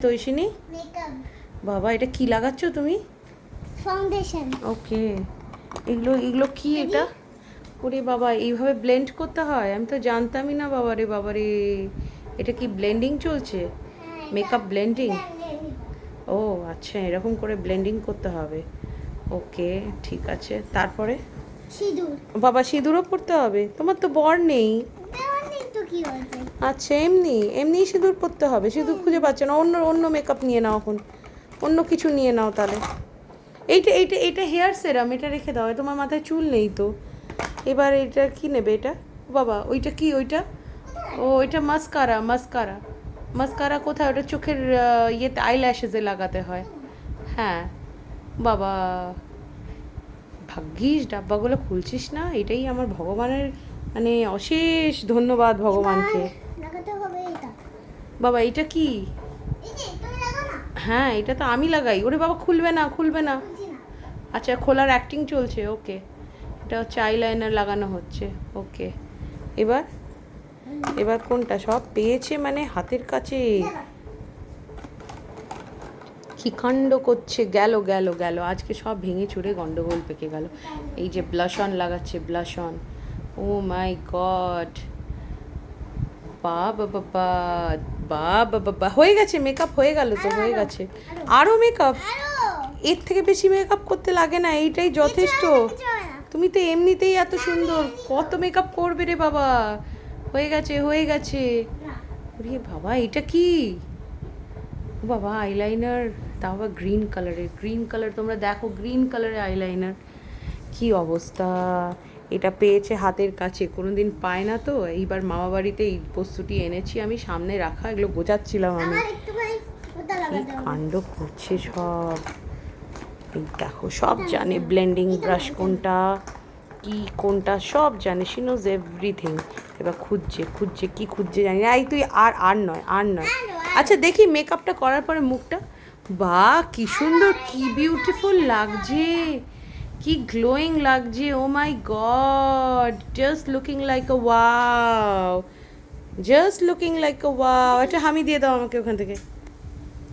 তৈশিনী, বাবা এটা কি লাগাচ্ছ তুমি? ফাউন্ডেশন। ওকে, এগুলো এগুলো কি এটা? ওরে বাবা, এইভাবে ব্লেন্ড করতে হয়? আমি তো জানতামই না বাবারে বাবারে। এটা কি ব্লেন্ডিং চলছে? Makeup blending? ও আচ্ছা, এরকম করে ব্লেন্ডিং করতে হবে। ওকে, ঠিক আছে। তারপরে সিঁদুর। বাবা সিঁদুরও পরতে হবে? তোমার তো বর নেই। দেওয়ার নেই তো কি হয়েছে? আচ্ছা, এমনি এমনি সিঁদুর পরতে হবে? সিঁদুর খুঁজে পাচ্ছ না? অন্য অন্য মেকআপ নিয়ে নাও এখন, অন্য কিছু নিয়ে নাও তাহলে। এইটা এইটা এটা হেয়ার সেরাম, এটা রেখে দাও। তোমার মাথায় চুল নেই তো। এবার এটা কি নেবে? এটা বাবা ওইটা কি? ওইটা ও এটা মাস্কারা। মাস্কারা মাস্কারা কোথায়? ওটা চোখের ইয়েতে আইল্যাশেসে লাগাতে হয়। হ্যাঁ বাবা, ভাগ্যিস ডাব্বাগুলো খুলছিস না। এটাই আমার ভগবানের মানে অশেষ ধন্যবাদ ভগবানকে। লাগাতে হবে এটা। বাবা এটা কি? এই যে তুমি লাগাও না। হ্যাঁ এটা তো আমি লাগাই। ওরে বাবা, খুলবে না খুলবে না। বুঝি না। আচ্ছা, খোলার অ্যাক্টিং চলছে। ওকে, এটা হচ্ছে আইলাইনার লাগানো হচ্ছে। ওকে, এবার এবার কোনটা? সব পেয়েছে মানে হাতের কাছে। কি কাণ্ড করছে! গেল গেল গেল, আজকে সব ভেঙে চুরে গন্ডগোল পেকে গেল। এই যে ব্লাশ অন লাগাচ্ছে, blush on. Oh my God, বাবা বাবা বাবা বাবা, হয়ে গেছে মেকআপ, হয়ে গেল তো, হয়ে গেছে। আরও মেকআপ? আরো এর থেকে বেশি মেকআপ করতে লাগে না, এইটাই যথেষ্ট। কিছু হয় না। তুমি তো এমনিতেই এত সুন্দর, কত মেকআপ করবে রে বাবা? হয়ে গেছে হয়ে গেছে। না। ওরে বাবা, এটা কি? ও বাবা, আইলাইনার, তাও আবার গ্রিন কালারের। গ্রিন কালার, তোমরা দেখো, গ্রিন কালারের আইলাইনার। কি অবস্থা! এটা পেয়েছে হাতের কাছে, কোনো দিন পায় না তো। এইবার মামা বাড়িতে এই বস্তুটি এনেছি আমি, সামনে রাখা, এগুলো গোছাচ্ছিলাম আমি। আমার একটুখানি ওটা কি লাগাতে হবে। কাণ্ড করছে সব! এই দেখো, সব জানে ব্লেন্ডিং ব্রাশ কোনটা, কি কোনটা সব জানে। She knows everything. এবার খুঁজছে খুঁজছে, কি খুঁজছে জানি না। এই তুই আর আর নয়, আর নয়। আচ্ছা দেখি মেকআপটা করার পরে মুখটা। বাহ কি সুন্দর, কি বিউটিফুল লাগছে, কি গ্লোয়িং লাগছে। Oh my god, just looking like a wow, just looking like a wow. একটা হামি দিয়ে দাও আমাকে ওখান থেকে।